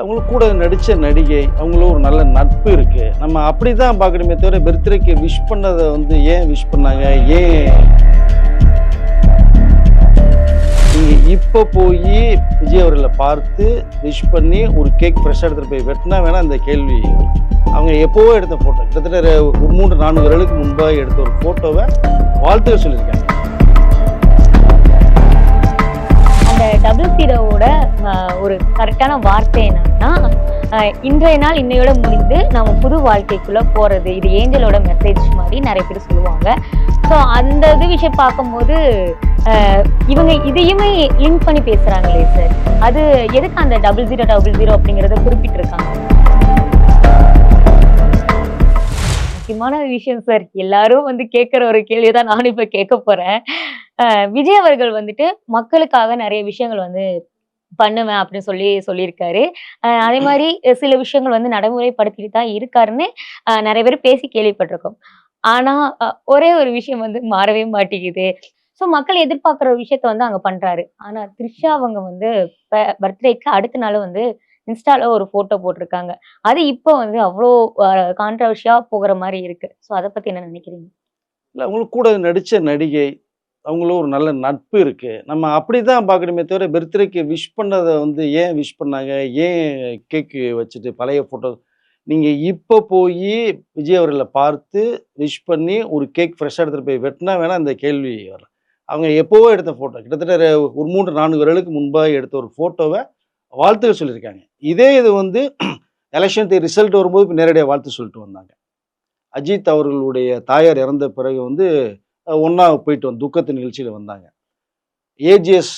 அவங்களுக்கு கூட நடித்த நடிகை அவங்களும் ஒரு நல்ல நட்பு இருக்கு. நம்ம அப்படி தான் பார்க்கணுமே தவிர பர்த்டேக்கு விஷ் பண்ணதை ஏன் விஷ் பண்ணாங்க, ஏன் நீங்கள் இப்போ போய் விஜய் அவர்களை பார்த்து விஷ் பண்ணி ஒரு கேக் ஃப்ரெஷ்ஷாக எடுத்துகிட்டு போய் வெட்டினா வேணால் இந்த கேள்வி வரும். அவங்க எப்போவோ எடுத்த ஃபோட்டோ கிட்டத்தட்ட ஒரு 3-4 வருடங்களுக்கு முன்பாக எடுத்த ஒரு ஃபோட்டோவை வாழ்த்துக்க சொல்லியிருக்காங்க. அந்த 00வோட ஒரு கரெக்டான வார்த்தை என்னன்னா, இன்றைய நாள் இன்னையோட முடிந்து நம்ம புது வாழ்க்கைக்குள்ள போறது, இது ஏஞ்சலோட மெசேஜ் மாதிரி நிறைய பேர் சொல்லுவாங்க. ஸோ அந்த விஷயம் பார்க்கும்போது இவங்க இதையுமே லிங்க் பண்ணி பேசுறாங்களே சார், அது எதுக்கு அந்த 0000 அப்படிங்கிறத குறிப்பிட்டிருக்காங்க? முக்கியமான விஷயம் சார், எல்லாரும் கேட்கிற ஒரு கேள்விதான் நானும் இப்ப கேட்க போறேன். விஜய் அவர்கள் மக்களுக்காக நிறைய விஷயங்கள் பண்ணுவேன் அப்படின்னு சொல்லியிருக்காரு. அதே மாதிரி சில விஷயங்கள் நடைமுறைப்படுத்திட்டு தான் இருக்காருன்னு நிறைய பேர் பேசி கேள்விப்பட்டிருக்கோம். ஆனா ஒரே ஒரு விஷயம் மாறவே மாட்டேங்குது. ஸோ மக்கள் எதிர்பார்க்குற ஒரு விஷயத்த அங்க பண்றாரு. ஆனா த்ரிஷா அவங்க பர்த்டேக்கு அடுத்த நாள் இன்ஸ்டால ஒரு போட்டோ போட்டிருக்காங்க. அது இப்போ அவ்வளோ கான்ட்ரவர்ஷியா போகிற மாதிரி இருக்கு. ஸோ அதை பத்தி என்ன நினைக்கிறீங்க? இல்லை, அவங்களுக்கு கூட நடித்த நடிகை அவங்களும் ஒரு நல்ல நட்பு இருக்கு. நம்ம அப்படி தான் பார்க்கணுமே தவிர பர்த்டேக்கு விஷ் பண்ணதை ஏன் விஷ் பண்ணாங்க, ஏன் கேக்கு வச்சுட்டு பழைய ஃபோட்டோ நீங்கள் இப்போ போய் விஜய் அவர்களை பார்த்து விஷ் பண்ணி ஒரு கேக் ஃப்ரெஷ்ஷாக எடுத்துகிட்டு போய் வெட்டினா வேணால் இந்த கேள்வி வரும். அவங்க எப்போவோ எடுத்த ஃபோட்டோ கிட்டத்தட்ட ஒரு 3-4 வருடங்களுக்கு முன்பாக எடுத்த ஒரு ஃபோட்டோவை வாழ்த்துக்க சொல்லியிருக்காங்க. இதே இது எலெக்ஷன் ரிசல்ட் வரும்போது இப்போ நேரடியாக வாழ்த்து சொல்லிட்டு வந்தாங்க. அஜித் அவர்களுடைய தாயார் இறந்த பிறகு ஒன்றா போயிட்டு துக்கத்து நிகழ்ச்சியில் வந்தாங்க. ஏஜிஎஸ்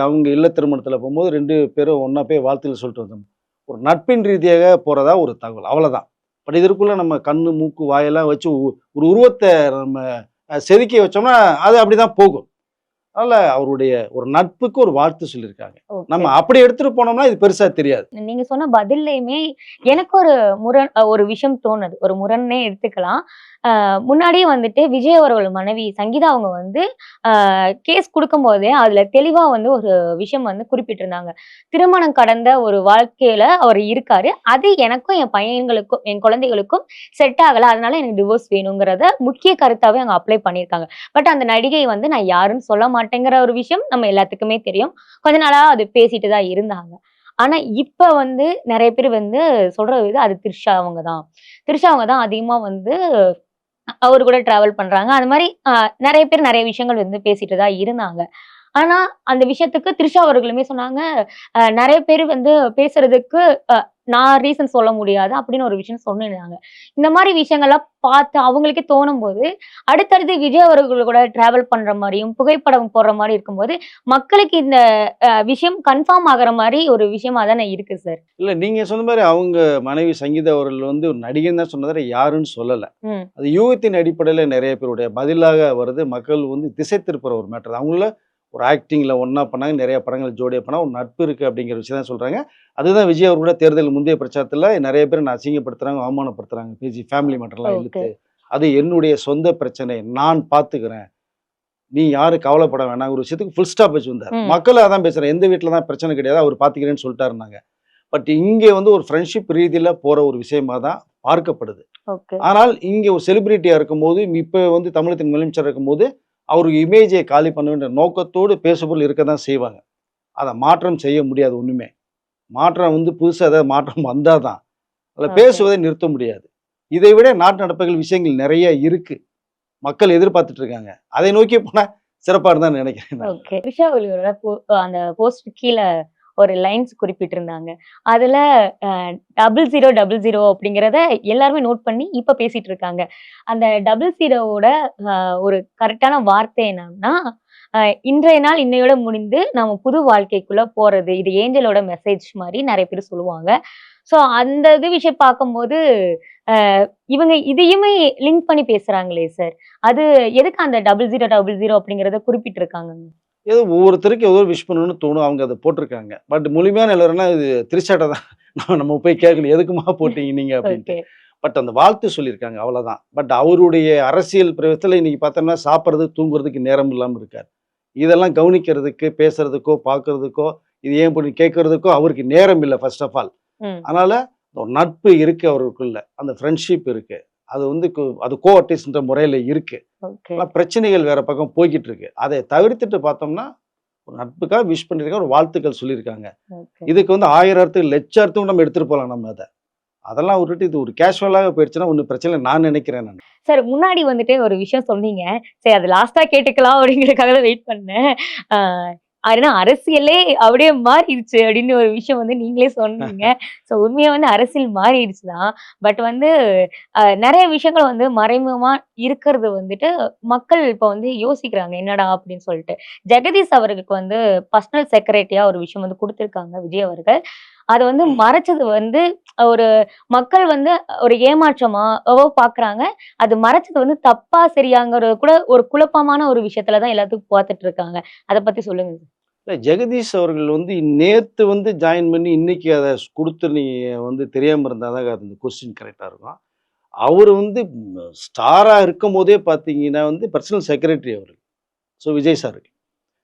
அவங்க இல்ல திருமணத்தில் போகும்போது 2 பேரும் ஒன்றா போய் வாழ்த்துக்கள் சொல்லிட்டு வந்தாங்க. ஒரு நட்பின் ரீதியாக போகிறதா ஒரு தகவல், அவ்வளோதான். பட் இதற்குள்ளே நம்ம கண்ணு மூக்கு வாயெல்லாம் வச்சு ஒரு உருவத்தை நம்ம செதுக்கி வச்சோம்னா அது அப்படி தான் போகும். அதனால் அவருடைய ஒரு நட்புக்கு ஒரு வாழ்த்து சொல்லியிருக்காங்க. நம்ம அப்படி எடுத்துகிட்டு போனோம்னா இது பெருசாக தெரியாது. நீங்கள் சொன்ன பதில்லையுமே எனக்கு ஒரு விஷயம் தோணுது, ஒரு முரண்னே எடுத்துக்கலாம். முன்னாடியே விஜய் அவர்கள் மனைவி சங்கீதா அவங்க கேஸ் கொடுக்கும் போதே அதுல தெளிவா ஒரு விஷயம் குறிப்பிட்டிருந்தாங்க. திருமணம் கடந்த ஒரு வாழ்க்கையில அவர் இருக்காரு, அது எனக்கும் என் பையன்களுக்கும் என் குழந்தைகளுக்கும் செட் ஆகல, அதனால எனக்கு டிவோர்ஸ் வேணுங்கிறத முக்கிய கருத்தாவே அங்க அப்ளை பண்ணியிருக்காங்க. பட் அந்த நடிகை நான் யாருன்னு சொல்ல மாட்டேங்கிற ஒரு விஷயம் நம்ம எல்லாத்துக்குமே தெரியும். கொஞ்ச நாளா அது பேசிட்டு தான் இருந்தாங்க. ஆனா இப்ப நிறைய பேர் சொல்றது அது த்ரிஷா அவங்க தான் அதிகமா அவரு கூட டிராவல் பண்றாங்க. அது மாதிரி நிறைய பேர் நிறைய விஷயங்கள் பேசிட்டு தான் இருந்தாங்க. ஆனா அந்த விஷயத்துக்கு த்ரிஷா அவர்களுமே சொன்னாங்க, நிறைய பேர் பேசுறதுக்கு நான் ரீசன் சொல்ல முடியாது அப்படின்னு ஒரு விஷயம் சொன்னாங்க. இந்த மாதிரி விஷயங்கள்லாம் பார்த்து அவங்களுக்கே தோணும் போது அடுத்தடுத்து விஜய் அவர்கள் கூட டிராவல் பண்ற மாதிரியும் புகைப்படம் போடுற மாதிரி இருக்கும்போது மக்களுக்கு இந்த விஷயம் கன்ஃபார்ம் ஆகுற மாதிரி ஒரு விஷயமா தானே இருக்கு சார். இல்ல, நீங்க சொன்ன மாதிரி அவங்க மனைவி சங்கீதா அவர்கள் ஒரு நடிகன் தான் சொன்னதை யாருன்னு சொல்லல. அது யூகத்தின் அடிப்படையில் நிறைய பேருடைய பதிலாக வருது. மக்கள் திசை திருப்புற ஒரு மேட்டர். அவங்கள ஒரு ஆக்டிங்கில் ஒன்றா பண்ணாங்க, நிறைய படங்கள் ஜோடியாக பண்ணால் ஒரு நட்பு இருக்குது அப்படிங்கிற விஷயம் தான் சொல்கிறாங்க. அதுதான் விஜய் அவர்களோட தேர்தல் முந்தைய பிரச்சாரத்தில் நிறைய பேர் நான் அசிங்கப்படுத்துகிறாங்க, அவமானப்படுத்துகிறாங்க, பேசி ஃபேமிலி மேட்டர்லாம் இழுத்து அது என்னுடைய சொந்த பிரச்சனை, நான் பார்த்துக்கிறேன், நீ யாரும் கவலைப்பட வேணாம் ஒரு விஷயத்துக்கு ஃபுல் ஸ்டாப் வச்சு வந்தார். மக்கள் அதான் பேசுகிறேன், எந்த வீட்டில் தான் பிரச்சனை கிடையாது, அவர் பார்த்துக்கிறேன்னு சொல்லிட்டாருனாங்க. பட் இங்கே ஒரு ஃப்ரெண்ட்ஷிப் ரீதியில் போகிற ஒரு விஷயமாக தான் பார்க்கப்படுது. ஆனால் இங்கே ஒரு செலிபிரிட்டியாக இருக்கும்போது இப்போ தமிழகத்தின் முதலமைச்சர் இருக்கும்போது அவருக்கு இமேஜை காலி பண்ண வேண்டிய நோக்கத்தோடு பேசுபொருள் இருக்க தான் செய்வாங்க. அதை மாற்றம் செய்ய முடியாது. ஒன்றுமே மாற்றம் புதுசாக ஏதாவது மாற்றம் வந்தால் தான் அதில் பேசுவதை நிறுத்த முடியாது. இதை விட நாட்டு நடப்புகள் விஷயங்கள் நிறைய இருக்கு, மக்கள் எதிர்பார்த்துட்டு இருக்காங்க. அதை நோக்கி போனால் சிறப்பாக இருந்தான்னு நினைக்கிறேன். அந்த போஸ்ட் கீழே ஒரு லைன்ஸ் குறிப்பிட்டிருந்தாங்க. அதுல 0000 அப்படிங்கிறத எல்லாருமே நோட் பண்ணி இப்ப பேசிட்டு இருக்காங்க. அந்த 00வோட ஒரு கரெக்டான வார்த்தை என்னன்னா, இன்றைய நாள் இன்னையோட முடிந்து நம்ம புது வாழ்க்கைக்குள்ள போறது, இது ஏஞ்சலோட மெசேஜ் மாதிரி நிறைய பேர் சொல்லுவாங்க. ஸோ அந்த விஷயம் பார்க்கும்போது இவங்க இதையுமே லிங்க் பண்ணி பேசுறாங்களே சார், அது எதுக்கு அந்த 0000 அப்படிங்கிறத குறிப்பிட்டிருக்காங்க? ஏதோ ஒவ்வொருத்தருக்கு ஏதோ விஷ் பண்ணணும்னு தோணும், அவங்க அதை போட்டிருக்காங்க. பட் முழுமையான நிலவரம்னா இது திருச்சாட்டை தான். நம்ம போய் கேட்கல எதுக்குமா போட்டீங்க நீங்கள் அப்படின்ட்டு. பட் அந்த வாழ்த்து சொல்லியிருக்காங்க, அவ்வளோதான். பட் அவருடைய அரசியல் பிரவேசத்தில் இன்னைக்கு பார்த்தோம்னா சாப்பிட்றது தூங்குறதுக்கு நேரம் இல்லாமல் இருக்கார். இதெல்லாம் கவனிக்கிறதுக்கு, பேசுறதுக்கோ, பார்க்கறதுக்கோ, இது ஏன் பண்ணி கேட்கறதுக்கோ அவருக்கு நேரம் இல்லை. ஃபர்ஸ்ட் ஆஃப் ஆல் ம். அதனால ஒரு நட்பு இருக்கு அவருக்குள்ள, அந்த ஃப்ரெண்ட்ஷிப் இருக்கு. அது வந்து அது கோ ஆர்டிஸ்ட்ன்ற முறையில இருக்கு. ஓகே. ஆனா பிரச்சனைகள் வேற பக்கம் போய்க்கிட்டு இருக்கு. அதை தவிர்த்துட்டு பார்த்தோம்னா, ஒரு நட்புக்காக விஷ் பண்ணியிருக்காங்க, ஒரு வாழ்த்துக்கள் சொல்லியிருக்காங்க. ஓகே. இதுக்கு வந்து 1000 அர்த்தம், லட்ச அர்த்தம் நம்ம எடுத்துட்டு போலாம் நம்ம அத. அதெல்லாம் விட்டுட்டு இது ஒரு கேஷுவலாக போயிடுச்சுன்னா ஒண்ணும் பிரச்சனை இல்ல நான் நினைக்கிறேன் நானு. சார் முன்னாடி வந்துட்டு ஒரு விஷயம் சொன்னீங்க. சரி அது லாஸ்ட்டா கேட்டுக்கலாம் அப்படிங்கிறதுக்காக தான் வெயிட் பண்ணேன். ஆ ஏன்னா அரசியலே அப்படியே மாறிடுச்சு அப்படின்னு ஒரு விஷயம் வந்து நீங்களே சொன்னீங்க. ஸோ உண்மையா வந்து அரசியல் மாறிடுச்சு தான். பட் வந்து நெறைய விஷயங்கள் வந்து மறைமுகமா இருக்கிறது வந்துட்டு மக்கள் இப்ப வந்து யோசிக்கிறாங்க. என்னடா அப்படின்னு சொல்லிட்டு. ஜெகதீஷ் அவர்களுக்கு வந்து பர்சனல் செக்ரட்டரியா ஒரு விஷயம் வந்து குடுத்திருக்காங்க விஜய் அவர்கள். அத வந்து மறைச்சது வந்து ஒரு மக்கள் வந்து ஒரு ஏமாற்றமாவோ பார்க்குறாங்க. அது மறைச்சது வந்து தப்பா, சரியாங்கிறது கூட ஒரு குழப்பமான ஒரு விஷயத்துல தான் எல்லாத்துக்கும் பார்த்துட்டு இருக்காங்க. அத பத்தி சொல்லுங்க. இல்ல ஜெகதீஷ் அவர்கள் வந்து நேத்து வந்து ஜாயின் பண்ணி இன்னைக்கு அத குடுத்து நீங்க வந்து தெரியாம இருந்தா தான் அது இந்த கொஸ்டின் கரெக்ட்டா இருக்கும். அவரு வந்து ஸ்டாரா இருக்கும்போதே பார்த்தீங்கன்னா வந்து பர்சனல் செக்ரட்டரி அவரு. ஸோ விஜய் சாருக்கு.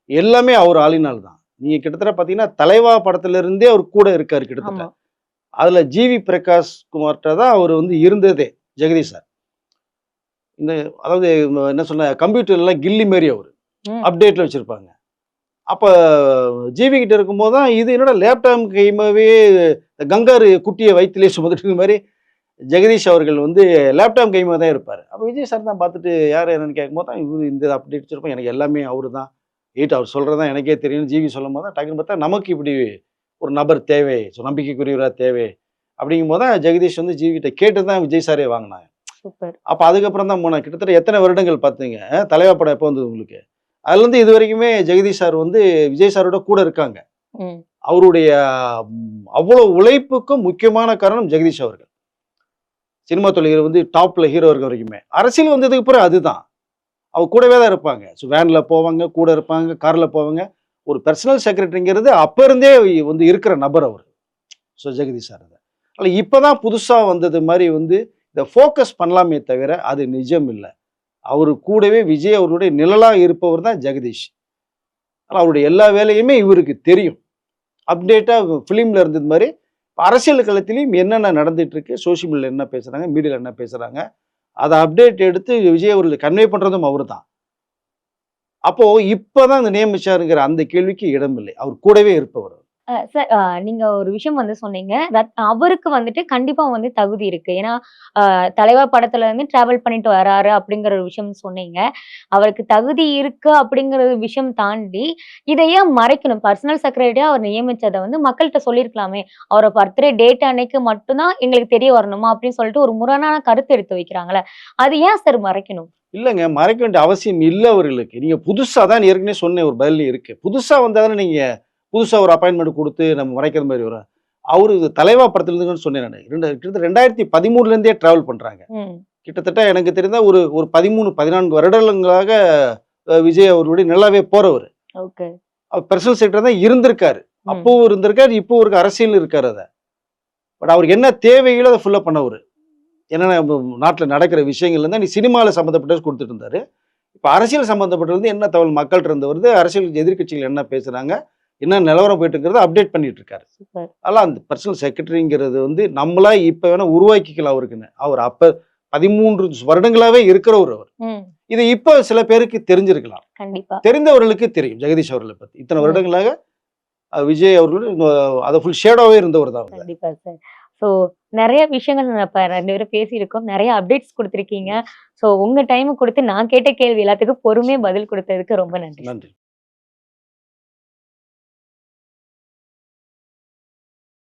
எல்லாமே அவர் ஆளினால் தான். நீங்க கிட்டத்தட்ட பார்த்தீங்கன்னா, தலைவா படத்துல இருந்தே அவர் கூட இருக்காரு கிட்டத்தட்ட. ஆமா. அதுல ஜிவி பிரகாஷ் குமார்ட்ட தான் அவரு வந்து இருந்ததே, ஜெகதீஷ் சார். இந்த அதாவது என்ன சொல்ல கம்ப்யூட்டர்லாம் கில்லி மாரி அவரு. ம். அப்டேட்ல வச்சிருப்பாங்க. அப்ப ஜிவி கிட்ட இருக்கும்போது தான், இது என்னடா லேப்டாப் கைமாவே கங்காரு குட்டிய வயித்திலே சுமந்துட்டு இருக்க மாரி, ஜெகதீஷ் அவர்கள் வந்து லேப்டாப் கைமா தான் இருப்பாரு. அப்ப விஜய் சார் தான் பார்த்துட்டு யாரு என்னன்னு கேட்கும்போது தான், இவரு இந்த அப்டேட் வச்சிருப்போம். எனக்கு எல்லாமே அவரு தான். அவர் சொல்றது தான் எனக்கே தெரியும்னு ஜிவி சொல்லும்போது தான், டக்குன்னு பார்த்தா நமக்கு இப்படி ஒரு நபர் தேவை. ஸோ நம்பிக்கைக்குரியவரா தேவை. அப்படிங்கும்போது தான் ஜெகதீஷ் வந்து ஜிவி கிட்ட கேட்டு தான் விஜய் சாரே வாங்குனாங்க. சூப்பர். அப்ப அதுக்கப்புறம் தான் போனேன். கிட்டத்தட்ட எத்தனை வருடங்கள் பார்த்தீங்க? தலைவா படம் எப்போ வந்தது உங்களுக்கு? அதுலேருந்து இதுவரைக்குமே ஜெகதீஷ் சார் வந்து விஜய் சாரோட கூட இருக்காங்க. ம். அவருடைய அவ்வளோ உழைப்புக்கும் முக்கியமான காரணம் ஜெகதீஷ் அவர்கள். சினிமா துறையில வந்து டாப்ல ஹீரோ இருக்க வரைக்குமே. அரசியல் வந்ததுக்கு அப்புறம் அதுதான். அவங்க கூடவே தான் இருப்பாங்க. ஸோ வேன்ல போவாங்க, கூட இருப்பாங்க, கார்ல போவாங்க. ஒரு பெர்சனல் செக்ரட்டரிங்கிறது அப்ப இருந்தே வந்து இருக்கிற நபர் அவரு. ஸோ ஜெகதீஷ் சார் அது. ஆனா இப்பதான் புதுசா வந்தது மாரி வந்து இத ஃபோக்கஸ் பண்ணலாமே தவிர, அது நிஜம் இல்ல. அவரு கூடவே விஜய் அவருடைய நிழலா இருப்பவர் தான் ஜெகதீஷ். ஆனா அவருடைய எல்லா வேலையுமே இவருக்கு தெரியும். அப்டேட்டா ஃபிலிம்ல இருந்தது மாரி, அரசியல் களத்திலயும் என்னென்ன நடந்துட்டு இருக்கு, சோசியல் மீடியால என்ன பேசுறாங்க, மீடியால என்ன பேசுறாங்க, அத அப்டேட் எடுத்து விஜய் அவர்களுக்கு கன்வே பண்றதும் அவருதான். அப்போ இப்பதான் இந்த நியமிச்சாருங்கிற அந்த கேள்விக்கு இடமில்லை. அவர் கூடவே இருப்பவர். சார் நீங்க ஒரு விஷயம் வந்து சொன்னீங்க. அவருக்கு வந்துட்டு கண்டிப்பா வந்து தகுதி இருக்கு. ஏன்னா, தலைவா படத்துல இருந்து டிராவல் பண்ணிட்டு வராரு அப்படிங்கிற ஒரு விஷயம் சொன்னீங்க. அவருக்கு தகுதி இருக்கு அப்படிங்கிற ஒரு விஷயம் தாண்டி, இத ஏன் மறைக்கணும்? பர்சனல் செக்ரட்டரியா அவர் நியமிச்சத வந்து மக்கள்ட்ட சொல்லியிருக்கலாமே. அவரோட பர்த்டே டேட் அன்னைக்கு மட்டும் தான் எங்களுக்கு தெரிய வரணுமா? அப்படின்னு சொல்லிட்டு ஒரு முரணான கருத்து எடுத்து வைக்கிறாங்கல்ல. அது ஏன் சார் மறைக்கணும்? இல்லங்க மறைக்க வேண்டிய அவசியம் இல்ல அவர்களுக்கு. நீங்க புதுசா தான் ஏற்கனவே சொன்னேன் ஒரு பதில் இருக்கு. புதுசா வந்தா தானே நீங்க புதுசா ஒரு அப்பாயின்ட்மென்ட் குடுத்து நம்ம மறைக்கிற மாரி வரும். அவரு தலைவா படத்துல இருந்துங்கன்னு சொன்னேன் நானு. கிட்டத்தட்ட 2013ல இருந்தே டிராவல் பண்றாங்க. ம். கிட்டத்தட்ட எனக்கு தெரிந்தா ஒரு ஒரு 13, 14 வருடங்களாக விஜய் அவர்களுடைய நல்லாவே போறவரு. ஓகே. அவர் பெர்சனல் செக்ரட்டரியா தான் இருந்திருக்காரு. ம். அப்பவும் இருந்திருக்காரு, இப்பவும் இருக்க அரசியல் இருக்காரு அத. பட் அவருக்கு என்ன தேவைகளோ அத ஃபுல்லா பண்ணவரு. என்னென்ன நாட்டுல நடக்கிற விஷயங்கள்ல இருந்தா, நீ சினிமால சம்மந்தப்பட்டது குடுத்துட்டு இருந்தாரு. இப்ப அரசியல் சம்மந்தப்பட்டது என்ன தகவல் மக்கள்ட்ட இருந்து வருது, அரசியல் எதிர்க்கட்சிகள் என்ன பேசுறாங்க, என்ன நிலவரம் போயிட்டு இருக்கிறத அப்டேட் பண்ணிட்டு இருக்காரு. சூப்பர். அதெல்லாம் அந்த பர்சனல் செக்ரட்டரிங்கிறது வந்து நம்மளா இப்ப வேணா உருவாக்கிக்கலாம் அவருக்குன்னு. அவர் அப்ப 13 வருடங்களாவே இருக்கிறவர் அவர். ம். இது இப்ப சில பேருக்கு தெரிஞ்சிருக்கலாம். கண்டிப்பா. தெரிந்தவர்களுக்கு தெரியும் ஜெகதீஷ் அவர்கள பத்தி. இத்தனை ம். வருடங்களாக விஜய் அவர்கள் அத ஃபுல் ஷேடோவே இருந்தவர் தான் அவர். கண்டிப்பா சார். ஸோ நெறைய விஷயங்கள் நம்ம இப்ப 2 பேரும் பேசியிருக்கோம். நெறைய அப்டேட்ஸ் குடுத்திருக்கீங்க. ஸோ உங்க டைம் குடுத்து நான் கேட்ட கேள்வி எல்லாத்துக்கும் பொறுமையா பதில் குடுத்ததுக்கு ரொம்ப நன்றி. நன்றி.